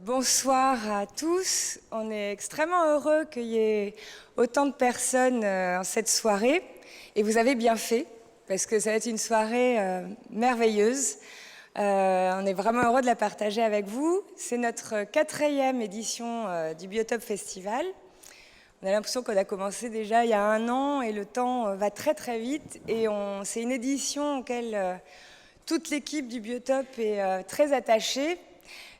Bonsoir à tous. On est extrêmement heureux qu'il y ait autant de personnes en cette soirée. Et vous avez bien fait, parce que ça va être une soirée merveilleuse. On est vraiment heureux de la partager avec vous. C'est notre 4e édition du Biotope Festival. On a l'impression qu'on a commencé déjà il y a 1 an et le temps va très très vite. Et c'est une édition auquel toute l'équipe du Biotope est très attachée.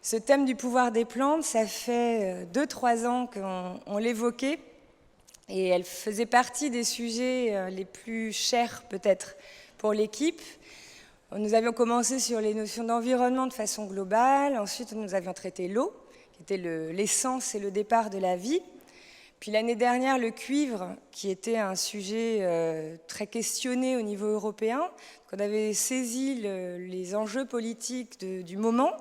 Ce thème du pouvoir des plantes, ça fait 2-3 ans qu'on l'évoquait et elle faisait partie des sujets les plus chers peut-être pour l'équipe. Nous avions commencé sur les notions d'environnement de façon globale, ensuite nous avions traité l'eau, qui était l'essence et le départ de la vie. Puis l'année dernière, le cuivre, qui était un sujet très questionné au niveau européen, qu'on avait saisi les enjeux politiques du moment.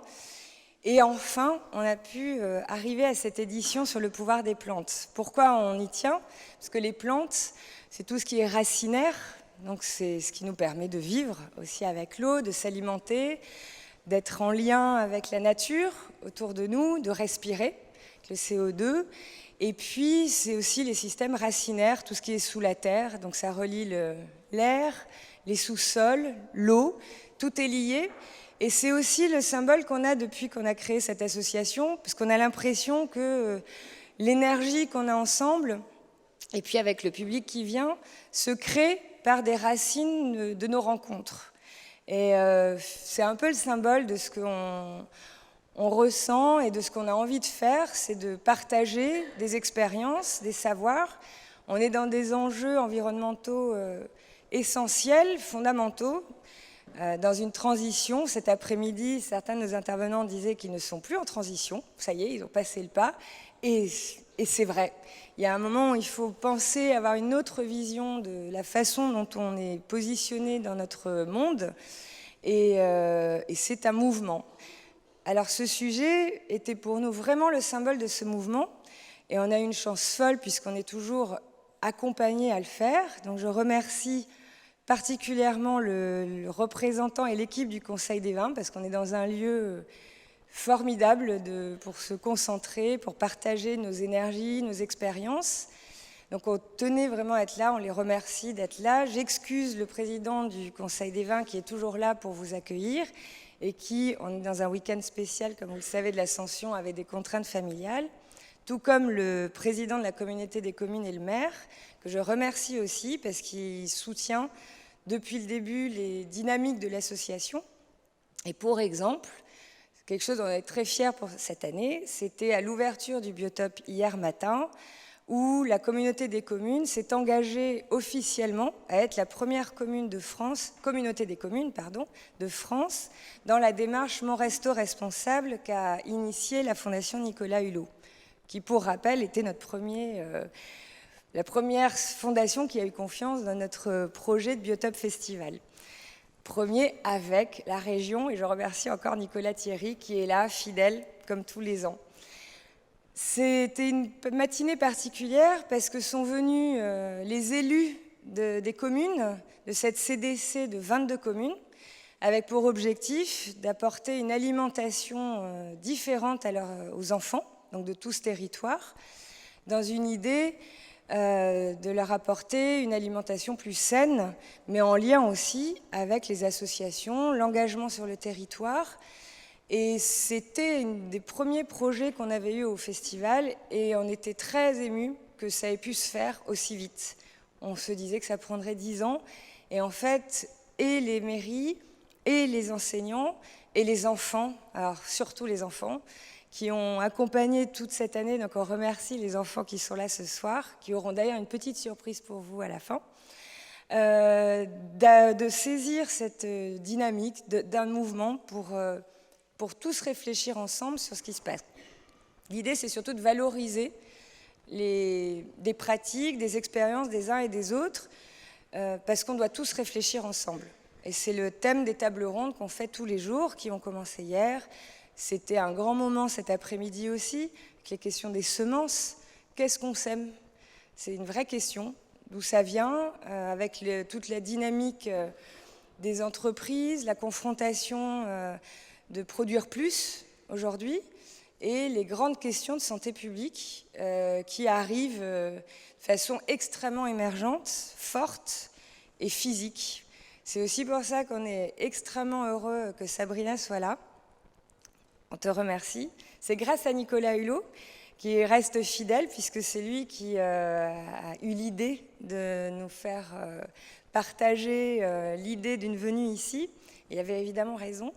Et enfin, on a pu arriver à cette édition sur le pouvoir des plantes. Pourquoi on y tient? Parce que les plantes, c'est tout ce qui est racinaire, donc c'est ce qui nous permet de vivre aussi avec l'eau, de s'alimenter, d'être en lien avec la nature autour de nous, de respirer, le CO2. Et puis, c'est aussi les systèmes racinaires, tout ce qui est sous la terre, donc ça relie l'air, les sous-sols, l'eau, tout est lié. Et c'est aussi le symbole qu'on a depuis qu'on a créé cette association, parce qu'on a l'impression que l'énergie qu'on a ensemble, et puis avec le public qui vient, se crée par des racines de nos rencontres. Et c'est un peu le symbole de ce qu'on ressent et de ce qu'on a envie de faire, c'est de partager des expériences, des savoirs. On est dans des enjeux environnementaux essentiels, fondamentaux, dans une transition. Cet après-midi, certains de nos intervenants disaient qu'ils ne sont plus en transition. Ça y est, ils ont passé le pas. Et c'est vrai. Il y a un moment où il faut penser, avoir une autre vision de la façon dont on est positionné dans notre monde. Et c'est un mouvement. Alors ce sujet était pour nous vraiment le symbole de ce mouvement. Et on a une chance folle puisqu'on est toujours accompagné à le faire. Donc je remercie particulièrement le représentant et l'équipe du Conseil des vins, parce qu'on est dans un lieu formidable pour se concentrer, pour partager nos énergies, nos expériences. Donc on tenait vraiment à être là, on les remercie d'être là. J'excuse le président du Conseil des vins qui est toujours là pour vous accueillir et qui, on est dans un week-end spécial, comme vous le savez, de l'Ascension, avec des contraintes familiales, tout comme le président de la communauté des communes et le maire, que je remercie aussi parce qu'il soutient depuis le début les dynamiques de l'association. Et pour exemple, quelque chose dont on est très fiers pour cette année, c'était à l'ouverture du Biotope hier matin, où la communauté des communes s'est engagée officiellement à être la première commune de France, communauté des communes, de France, dans la démarche Mon Resto Responsable qu'a initiée la Fondation Nicolas Hulot, qui, pour rappel, était la première fondation qui a eu confiance dans notre projet de Biotope Festival. Premier avec la région, et je remercie encore Nicolas Thierry qui est là, fidèle, comme tous les ans. C'était une matinée particulière parce que sont venus les élus des communes, de cette CDC de 22 communes, avec pour objectif d'apporter une alimentation différente aux enfants, donc de tout ce territoire, dans une idée de leur apporter une alimentation plus saine, mais en lien aussi avec les associations, l'engagement sur le territoire. Et c'était un des premiers projets qu'on avait eu au festival et on était très émus que ça ait pu se faire aussi vite. On se disait que ça prendrait 10 ans et en fait, et les mairies, et les enseignants, et les enfants, alors surtout les enfants, qui ont accompagné toute cette année. Donc on remercie les enfants qui sont là ce soir, qui auront d'ailleurs une petite surprise pour vous à la fin, de saisir cette dynamique d'un mouvement pour tous réfléchir ensemble sur ce qui se passe. L'idée, c'est surtout de valoriser des pratiques, des expériences des uns et des autres, parce qu'on doit tous réfléchir ensemble. Et c'est le thème des tables rondes qu'on fait tous les jours, qui ont commencé hier. C'était un grand moment cet après-midi aussi, avec les questions des semences. Qu'est-ce qu'on sème? C'est une vraie question. D'où ça vient, avec toute la dynamique des entreprises, la confrontation de produire plus aujourd'hui, et les grandes questions de santé publique qui arrivent de façon extrêmement émergente, forte et physique. C'est aussi pour ça qu'on est extrêmement heureux que Sabrina soit là. On te remercie. C'est grâce à Nicolas Hulot, qui reste fidèle, puisque c'est lui qui a eu l'idée de nous faire partager l'idée d'une venue ici. Il avait évidemment raison.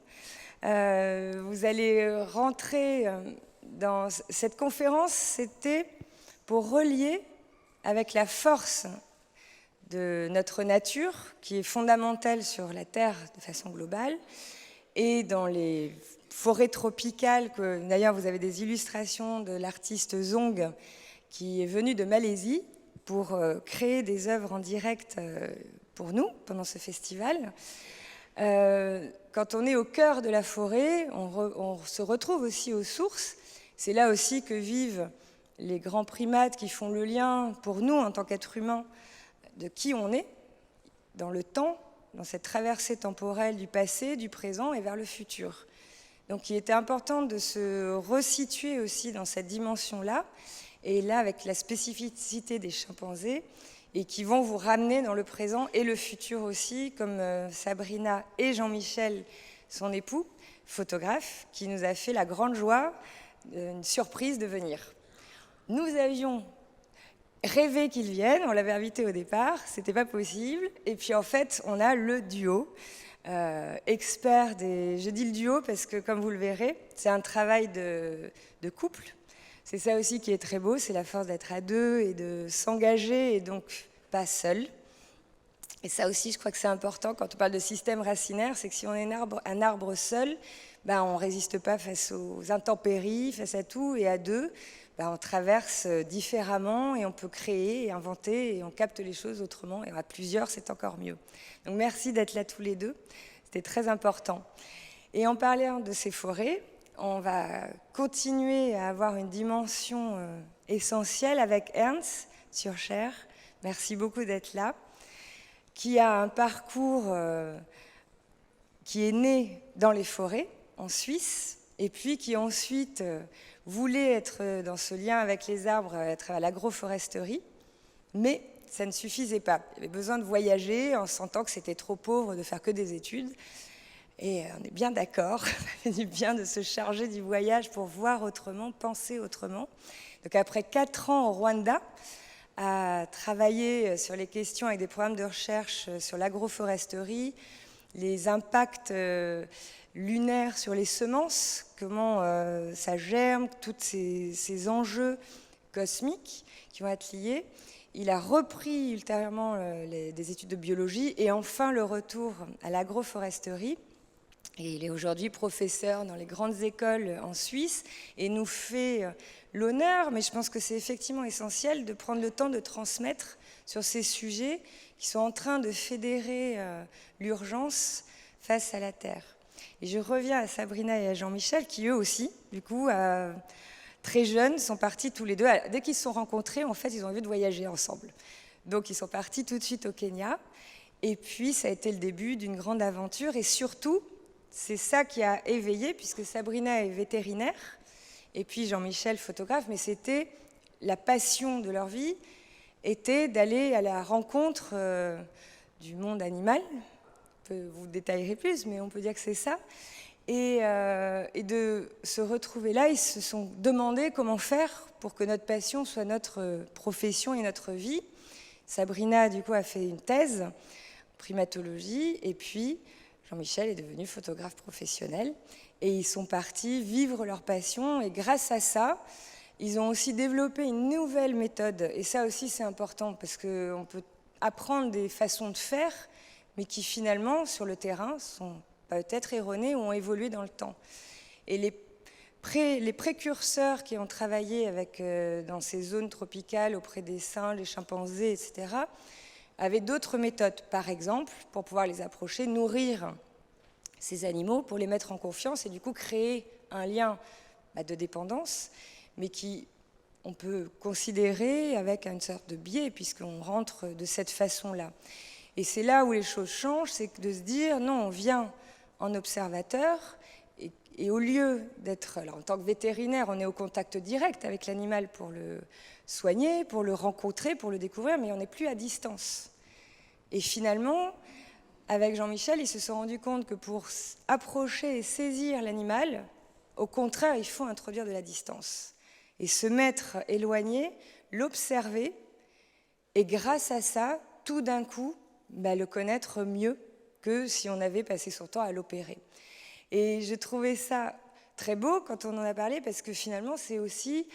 Vous allez rentrer dans cette conférence, c'était pour relier avec la force de notre nature, qui est fondamentale sur la Terre de façon globale, et dans les forêts tropicales, que d'ailleurs vous avez des illustrations de l'artiste Zong, qui est venu de Malaisie pour créer des œuvres en direct pour nous pendant ce festival. Quand on est au cœur de la forêt, on se retrouve aussi aux sources. C'est là aussi que vivent les grands primates qui font le lien pour nous en tant qu'êtres humains de qui on est dans le temps, dans cette traversée temporelle du passé, du présent et vers le futur. Donc il était important de se resituer aussi dans cette dimension-là, et là avec la spécificité des chimpanzés, et qui vont vous ramener dans le présent et le futur aussi, comme Sabrina et Jean-Michel, son époux, photographe, qui nous a fait la grande joie, une surprise de venir. Nous avions rêvé qu'il vienne, on l'avait invité au départ, c'était pas possible, et puis en fait on a le duo, expert des... Je dis le duo parce que comme vous le verrez, c'est un travail de couple. C'est ça aussi qui est très beau, c'est la force d'être à deux et de s'engager et donc pas seul. Et ça aussi, je crois que c'est important quand on parle de système racinaire, c'est que si on est un arbre seul, ben, on ne résiste pas face aux intempéries, face à tout, et à deux, ben, on traverse différemment et on peut créer et inventer et on capte les choses autrement. Et à plusieurs, c'est encore mieux. Donc merci d'être là tous les deux, c'était très important. Et en parlant de ces forêts, on va continuer à avoir une dimension essentielle avec Ernst Zürcher. Merci beaucoup d'être là. Qui a un parcours qui est né dans les forêts, en Suisse, et puis qui ensuite voulait être dans ce lien avec les arbres, être à l'agroforesterie, mais ça ne suffisait pas. Il avait besoin de voyager en sentant que c'était trop pauvre de faire que des études. Et on est bien d'accord, ça fait du bien de se charger du voyage pour voir autrement, penser autrement. Donc après 4 ans au Rwanda, à travailler sur les questions avec des programmes de recherche sur l'agroforesterie, les impacts lunaires sur les semences, comment ça germe, tous ces enjeux cosmiques qui vont être liés. Il a repris ultérieurement des études de biologie et enfin le retour à l'agroforesterie. Et il est aujourd'hui professeur dans les grandes écoles en Suisse et nous fait l'honneur, mais je pense que c'est effectivement essentiel de prendre le temps de transmettre sur ces sujets qui sont en train de fédérer l'urgence face à la Terre. Et je reviens à Sabrina et à Jean-Michel qui eux aussi, du coup, très jeunes, sont partis tous les deux. Dès qu'ils se sont rencontrés, en fait, ils ont envie de voyager ensemble. Donc ils sont partis tout de suite au Kenya. Et puis ça a été le début d'une grande aventure et surtout, c'est ça qui a éveillé, puisque Sabrina est vétérinaire, et puis Jean-Michel photographe, mais c'était la passion de leur vie, était d'aller à la rencontre du monde animal. Vous détaillerez plus, mais on peut dire que c'est ça. Et de se retrouver là, ils se sont demandé comment faire pour que notre passion soit notre profession et notre vie. Sabrina, du coup, a fait une thèse en primatologie, et puis Jean-Michel est devenu photographe professionnel et ils sont partis vivre leur passion et grâce à ça, ils ont aussi développé une nouvelle méthode et ça aussi c'est important parce qu'on peut apprendre des façons de faire mais qui finalement sur le terrain sont peut-être erronées ou ont évolué dans le temps. Et les précurseurs qui ont travaillé dans ces zones tropicales auprès des singes, des chimpanzés, etc., avaient d'autres méthodes. Par exemple, pour pouvoir les approcher, nourrir ces animaux pour les mettre en confiance et du coup créer un lien de dépendance, mais qui on peut considérer avec une sorte de biais puisqu'on rentre de cette façon-là. Et c'est là où les choses changent, c'est de se dire non, on vient en observateur Et au lieu d'être, alors en tant que vétérinaire, on est au contact direct avec l'animal pour le soigner, pour le rencontrer, pour le découvrir, mais on n'est plus à distance. Et finalement, avec Jean-Michel, ils se sont rendus compte que pour approcher et saisir l'animal, au contraire, il faut introduire de la distance. Et se mettre éloigné, l'observer, et grâce à ça, tout d'un coup, le connaître mieux que si on avait passé son temps à l'opérer. Et je trouvais ça très beau quand on en a parlé, parce que finalement, c'est aussi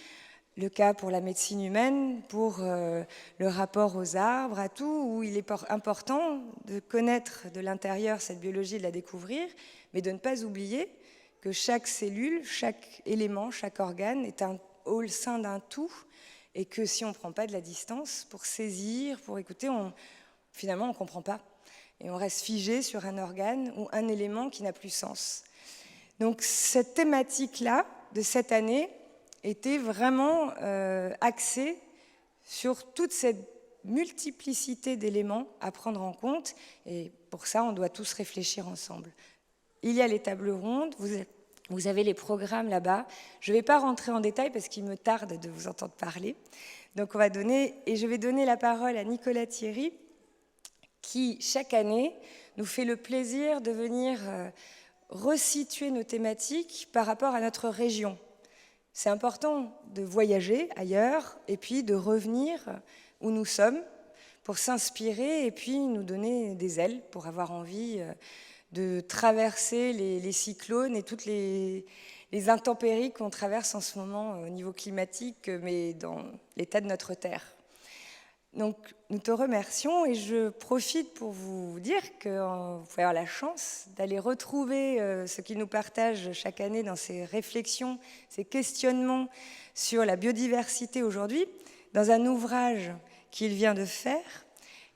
le cas pour la médecine humaine, pour le rapport aux arbres, à tout, où il est important de connaître de l'intérieur cette biologie, de la découvrir, mais de ne pas oublier que chaque cellule, chaque élément, chaque organe est au sein d'un tout, et que si on ne prend pas de la distance pour saisir, pour écouter, finalement on ne comprend pas. Et on reste figé sur un organe ou un élément qui n'a plus sens. Donc cette thématique-là, de cette année, était vraiment axée sur toute cette multiplicité d'éléments à prendre en compte. Et pour ça, on doit tous réfléchir ensemble. Il y a les tables rondes, vous avez les programmes là-bas. Je ne vais pas rentrer en détail parce qu'il me tarde de vous entendre parler. Donc je vais donner la parole à Nicolas Thierry, qui, chaque année, nous fait le plaisir de venir resituer nos thématiques par rapport à notre région. C'est important de voyager ailleurs et puis de revenir où nous sommes pour s'inspirer et puis nous donner des ailes pour avoir envie de traverser les cyclones et toutes les intempéries qu'on traverse en ce moment au niveau climatique, mais dans l'état de notre Terre. Donc, nous te remercions et je profite pour vous dire que vous pouvez avoir la chance d'aller retrouver ce qu'il nous partage chaque année dans ses réflexions, ses questionnements sur la biodiversité aujourd'hui, dans un ouvrage qu'il vient de faire.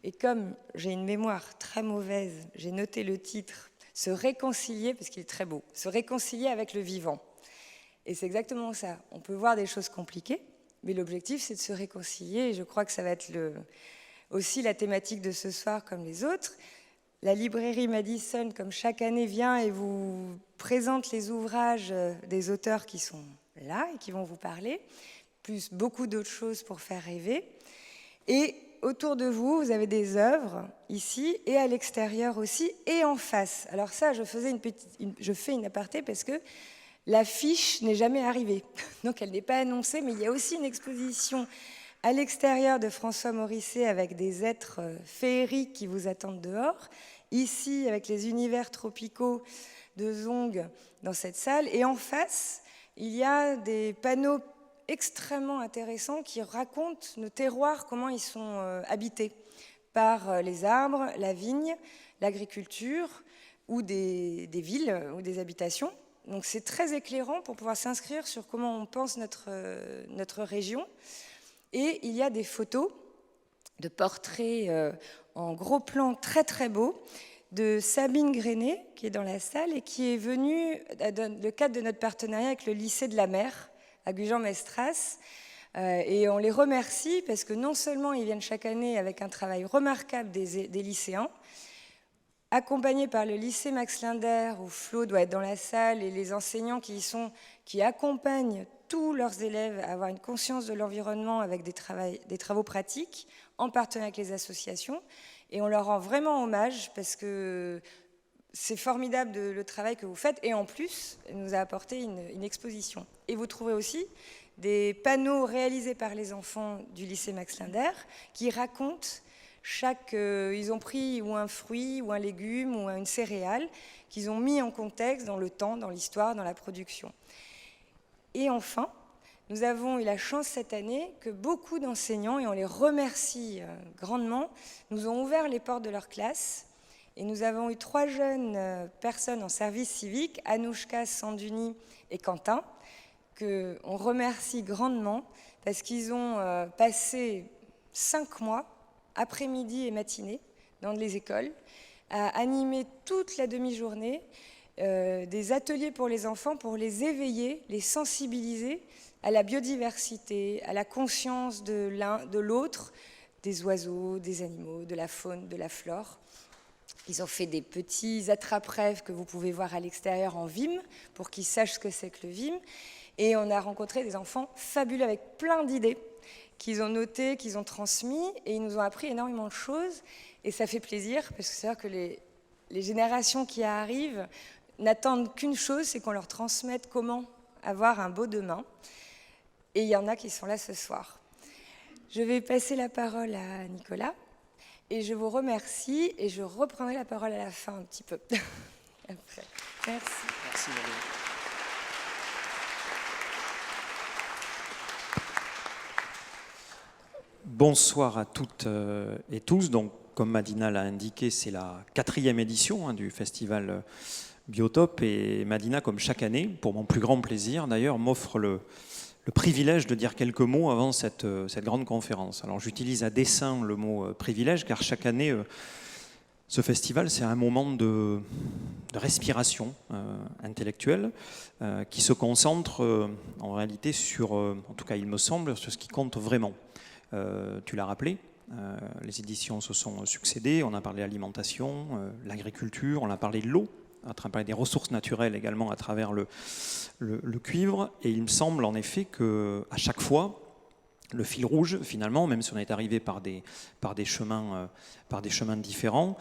Et comme j'ai une mémoire très mauvaise, j'ai noté le titre « Se réconcilier », parce qu'il est très beau, « Se réconcilier avec le vivant ». Et c'est exactement ça. On peut voir des choses compliquées, mais l'objectif, c'est de se réconcilier. Et je crois que ça va être aussi la thématique de ce soir, comme les autres. La librairie Madison, comme chaque année, vient et vous présente les ouvrages des auteurs qui sont là et qui vont vous parler, plus beaucoup d'autres choses pour faire rêver. Et autour de vous, vous avez des œuvres, ici, et à l'extérieur aussi, et en face. Alors ça, je fais une aparté parce que l'affiche n'est jamais arrivée, donc elle n'est pas annoncée, mais il y a aussi une exposition à l'extérieur de François Morisset avec des êtres féeriques qui vous attendent dehors, ici avec les univers tropicaux de Zong dans cette salle, et en face, il y a des panneaux extrêmement intéressants qui racontent nos terroirs, comment ils sont habités par les arbres, la vigne, l'agriculture, ou des villes ou des habitations. Donc c'est très éclairant pour pouvoir s'inscrire sur comment on pense notre région. Et il y a des photos de portraits en gros plan très très beaux de Sabine Grenet, qui est dans la salle et qui est venue dans le cadre de notre partenariat avec le lycée de la mer à Gujan-Mestras. Et on les remercie parce que non seulement ils viennent chaque année avec un travail remarquable des lycéens, accompagnés par le lycée Max Linder, où Flo doit être dans la salle, et les enseignants qui accompagnent tous leurs élèves à avoir une conscience de l'environnement avec des travaux pratiques, en partenariat avec les associations. Et on leur rend vraiment hommage parce que c'est formidable le travail que vous faites. Et en plus, elle nous a apporté une exposition. Et vous trouverez aussi des panneaux réalisés par les enfants du lycée Max Linder qui racontent ils ont pris ou un fruit, ou un légume, ou une céréale qu'ils ont mis en contexte dans le temps, dans l'histoire, dans la production. Et enfin, nous avons eu la chance cette année que beaucoup d'enseignants, et on les remercie grandement, nous ont ouvert les portes de leur classe. Et nous avons eu 3 jeunes personnes en service civique, Anouchka, Sanduni et Quentin, qu'on remercie grandement parce qu'ils ont passé 5 mois après-midi et matinée dans les écoles, à animer toute la demi-journée des ateliers pour les enfants pour les éveiller, les sensibiliser à la biodiversité, à la conscience de l'autre, des oiseaux, des animaux, de la faune, de la flore. Ils ont fait des petits attrape-rêves que vous pouvez voir à l'extérieur en Vim, pour qu'ils sachent ce que c'est que le Vim. Et on a rencontré des enfants fabuleux avec plein d'idées qu'ils ont notées, qu'ils ont transmis, et ils nous ont appris énormément de choses. Et ça fait plaisir, parce que c'est vrai que les générations qui arrivent n'attendent qu'une chose, c'est qu'on leur transmette comment avoir un beau demain. Et il y en a qui sont là ce soir. Je vais passer la parole à Nicolas, et je vous remercie, et je reprendrai la parole à la fin un petit peu. Après. Merci. Merci Marie. Bonsoir à toutes et tous. Donc, comme Madina l'a indiqué, c'est la 4e édition du festival Biotope. Et Madina, comme chaque année, pour mon plus grand plaisir d'ailleurs, m'offre le privilège de dire quelques mots avant cette grande conférence. Alors, j'utilise à dessein le mot privilège, car chaque année, ce festival, c'est un moment de respiration intellectuelle qui se concentre en réalité sur, en tout cas il me semble, sur ce qui compte vraiment. Tu l'as rappelé, les éditions se sont succédées, on a parlé d'alimentation, l'agriculture, on a parlé de l'eau, on a parlé des ressources naturelles également à travers le cuivre, et il me semble en effet qu'à chaque fois, le fil rouge finalement, même si on est arrivé par des chemins différents,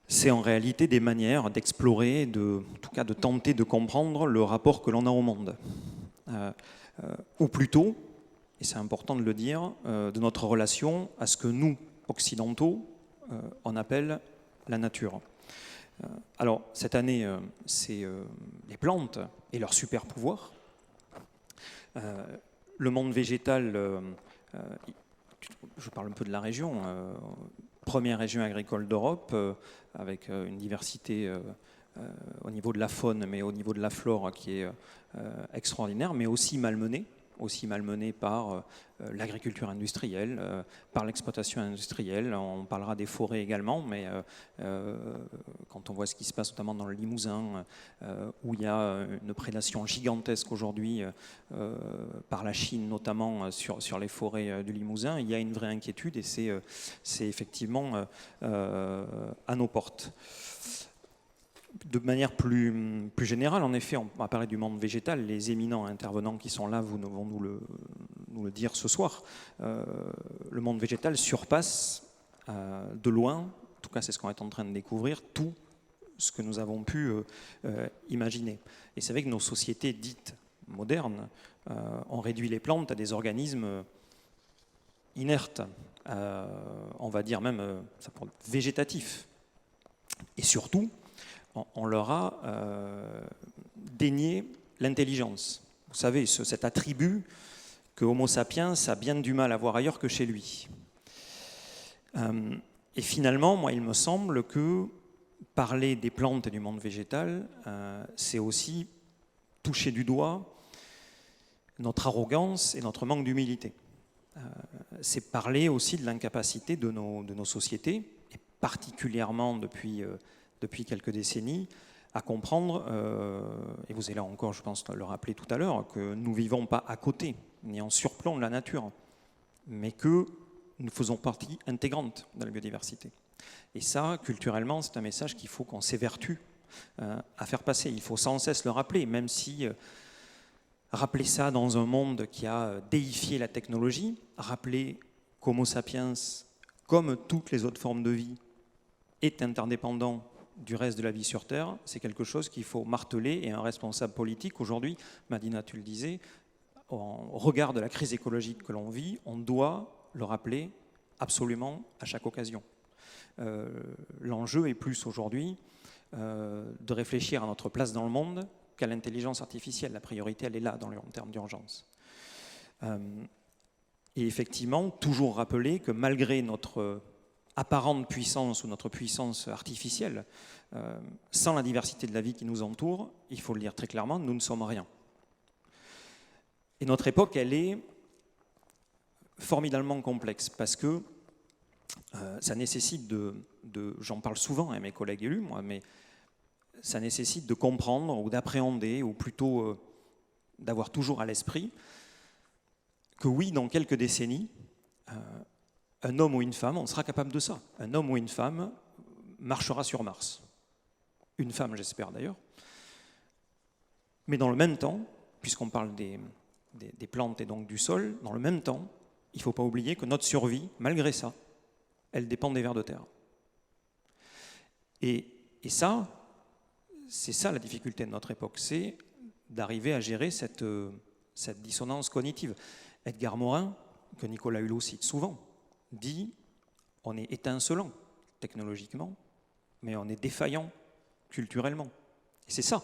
c'est en réalité des manières d'explorer, en tout cas de tenter de comprendre le rapport que l'on a au monde. Ou plutôt, et c'est important de le dire, de notre relation à ce que nous, occidentaux, on appelle la nature. Alors, cette année, c'est les plantes et leurs super pouvoirs. Le monde végétal, je parle un peu de la région, première région agricole d'Europe, avec une diversité au niveau de la faune, mais au niveau de la flore qui est extraordinaire, mais aussi malmenée par l'agriculture industrielle, par l'exploitation industrielle. On parlera des forêts également, mais quand on voit ce qui se passe notamment dans le Limousin, où il y a une prédation gigantesque aujourd'hui par la Chine, notamment sur les forêts du Limousin, il y a une vraie inquiétude et c'est effectivement à nos portes. De manière plus générale, en effet, on va parler du monde végétal. Les éminents intervenants qui sont là vont nous le dire ce soir. Le monde végétal surpasse de loin, en tout cas c'est ce qu'on est en train de découvrir, tout ce que nous avons pu imaginer. Et c'est vrai que nos sociétés dites modernes ont réduit les plantes à des organismes inertes, on va dire même végétatifs. Et surtout, on leur a dénié l'intelligence. Vous savez, cet attribut que Homo sapiens a bien du mal à voir ailleurs que chez lui. Et finalement, moi, il me semble que parler des plantes et du monde végétal, c'est aussi toucher du doigt notre arrogance et notre manque d'humilité. C'est parler aussi de l'incapacité de nos sociétés, et particulièrement depuis quelques décennies, à comprendre, et vous allez là encore, je pense, le rappeler tout à l'heure, que nous ne vivons pas à côté, ni en surplomb de la nature, mais que nous faisons partie intégrante de la biodiversité. Et ça, culturellement, c'est un message qu'il faut qu'on s'évertue à faire passer. Il faut sans cesse le rappeler, même si rappeler ça dans un monde qui a déifié la technologie, rappeler qu'Homo sapiens, comme toutes les autres formes de vie, est interdépendant du reste de la vie sur Terre, c'est quelque chose qu'il faut marteler, et un responsable politique aujourd'hui, Madina, tu le disais, au regard de la crise écologique que l'on vit, on doit le rappeler absolument à chaque occasion. L'enjeu est plus aujourd'hui de réfléchir à notre place dans le monde qu'à l'intelligence artificielle. La priorité, elle est là en termes d'urgence. Et effectivement, toujours rappeler que malgré notre apparente puissance ou notre puissance artificielle, sans la diversité de la vie qui nous entoure, il faut le dire très clairement, nous ne sommes rien. Et notre époque, elle est formidablement complexe parce que ça nécessite j'en parle souvent à mes collègues élus, moi, mais ça nécessite de comprendre ou d'appréhender, ou plutôt d'avoir toujours à l'esprit que oui, dans quelques décennies, un homme ou une femme, on sera capable de ça. Un homme ou une femme marchera sur Mars. Une femme, j'espère d'ailleurs. Mais dans le même temps, puisqu'on parle des plantes et donc du sol, dans le même temps, il ne faut pas oublier que notre survie, malgré ça, elle dépend des vers de terre. Et ça, c'est ça la difficulté de notre époque, c'est d'arriver à gérer cette dissonance cognitive. Edgar Morin, que Nicolas Hulot cite souvent, dit « on est étincelant technologiquement, mais on est défaillant culturellement ». Et c'est ça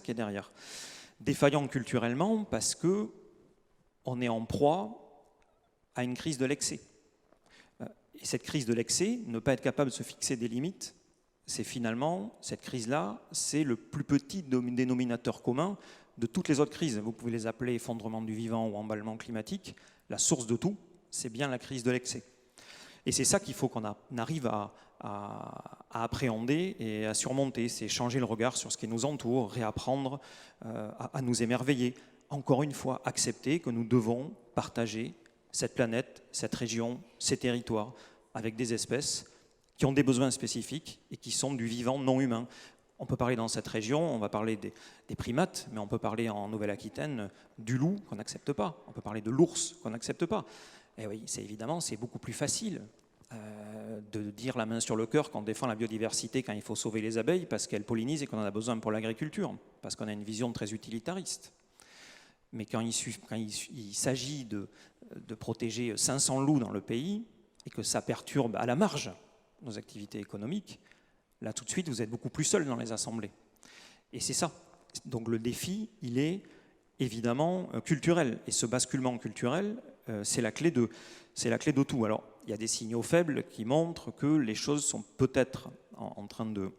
qui est derrière. Défaillant culturellement parce que on est en proie à une crise de l'excès. Et cette crise de l'excès, ne pas être capable de se fixer des limites, c'est finalement, cette crise-là, c'est le plus petit dénominateur commun de toutes les autres crises. Vous pouvez les appeler effondrement du vivant ou emballement climatique. La source de tout, c'est bien la crise de l'excès. Et c'est ça qu'il faut qu'on arrive à appréhender et à surmonter. C'est changer le regard sur ce qui nous entoure, réapprendre à nous émerveiller. Encore une fois, accepter que nous devons partager cette planète, cette région, ces territoires, avec des espèces qui ont des besoins spécifiques et qui sont du vivant non humain. On peut parler dans cette région, on va parler des primates, mais on peut parler en Nouvelle-Aquitaine du loup qu'on n'accepte pas, on peut parler de l'ours qu'on n'accepte pas. Et oui, c'est beaucoup plus facile de dire la main sur le cœur quand on défend la biodiversité, quand il faut sauver les abeilles parce qu'elles pollinisent et qu'on en a besoin pour l'agriculture, parce qu'on a une vision très utilitariste. Mais quand il s'agit de protéger 500 loups dans le pays et que ça perturbe à la marge nos activités économiques, là tout de suite vous êtes beaucoup plus seul dans les assemblées. Et c'est ça. Donc le défi, il est évidemment culturel. Et ce basculement culturel, c'est la clé de tout. Alors il y a des signaux faibles qui montrent que les choses sont peut-être en train de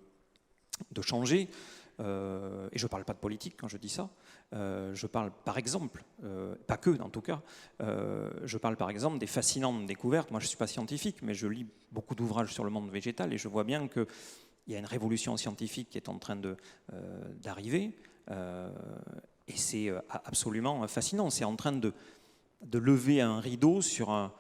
changer. Et je ne parle pas de politique quand je dis ça, je parle par exemple, pas que en tout cas, je parle par exemple des fascinantes découvertes. Moi je ne suis pas scientifique, mais je lis beaucoup d'ouvrages sur le monde végétal et je vois bien qu'il y a une révolution scientifique qui est en train d'arriver et c'est absolument fascinant. C'est en train de lever un rideau sur un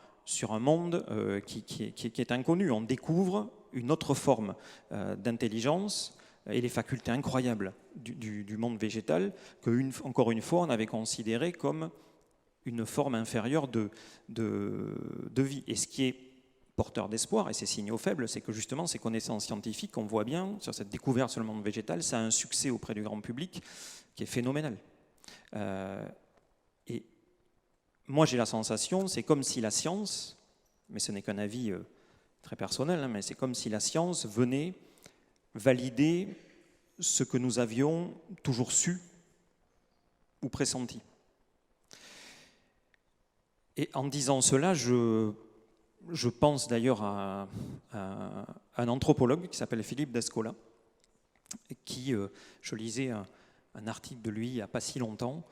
monde qui est inconnu. On découvre une autre forme d'intelligence et les facultés incroyables du monde végétal que, encore une fois, on avait considéré comme une forme inférieure de vie. Et ce qui est porteur d'espoir, et ces signaux faibles, c'est que justement ces connaissances scientifiques, on voit bien sur cette découverte sur le monde végétal, ça a un succès auprès du grand public qui est phénoménal. Et moi j'ai la sensation, c'est comme si la science, mais ce n'est qu'un avis très personnel, mais c'est comme si la science venait valider ce que nous avions toujours su ou pressenti. Et en disant cela, je pense d'ailleurs à un anthropologue qui s'appelle Philippe Descola, qui, je lisais un article de lui il n'y a pas si longtemps,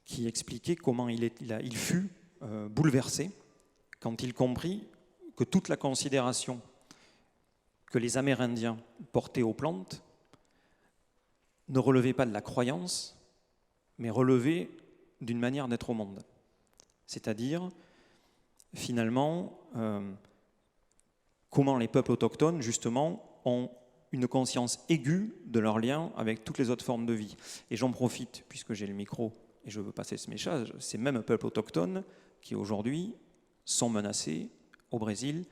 qui expliquait comment il fut bouleversé quand il comprit que toute la considération que les Amérindiens portaient aux plantes ne relevait pas de la croyance, mais relevait d'une manière d'être au monde. C'est-à-dire, finalement, comment les peuples autochtones, justement, ont une conscience aiguë de leur lien avec toutes les autres formes de vie. Et j'en profite, puisque j'ai le micro et je veux passer ce message, ces mêmes peuples autochtones qui, aujourd'hui, sont menacés au Brésil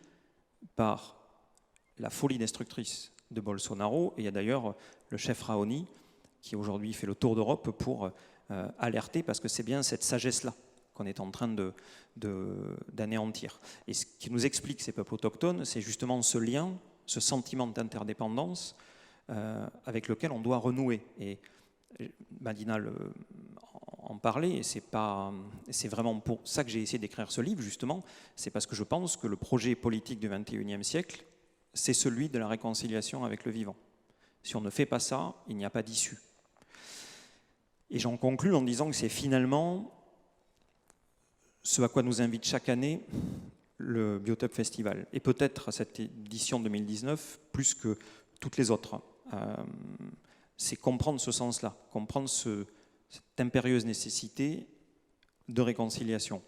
par la folie destructrice de Bolsonaro. Et il y a d'ailleurs le chef Raoni qui aujourd'hui fait le tour d'Europe pour alerter, parce que c'est bien cette sagesse-là qu'on est en train d'anéantir. Et ce qui nous explique ces peuples autochtones, c'est justement ce lien, ce sentiment d'interdépendance avec lequel on doit renouer. Et Madina en parlait, et c'est vraiment pour ça que j'ai essayé d'écrire ce livre, justement, c'est parce que je pense que le projet politique du XXIe siècle, c'est celui de la réconciliation avec le vivant. Si on ne fait pas ça, il n'y a pas d'issue. Et j'en conclus en disant que c'est finalement ce à quoi nous invite chaque année le Biotope Festival. Et peut-être cette édition 2019, plus que toutes les autres, c'est comprendre ce sens-là, comprendre cette impérieuse nécessité de réconciliation.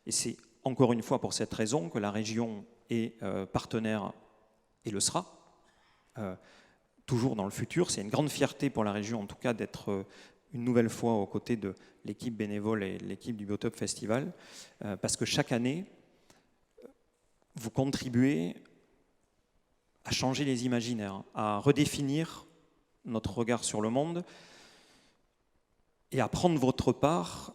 Et c'est encore une fois pour cette raison que la région est partenaire et le sera toujours dans le futur. C'est une grande fierté pour la région, en tout cas, d'être une nouvelle fois aux côtés de l'équipe bénévole et de l'équipe du Biotope Festival, parce que chaque année, vous contribuez à changer les imaginaires, à redéfinir notre regard sur le monde et à prendre votre part,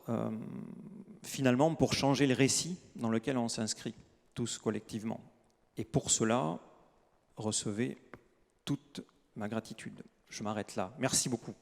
finalement, pour changer le récit dans lequel on s'inscrit, tous collectivement. Et pour cela, recevez toute ma gratitude. Je m'arrête là. Merci beaucoup.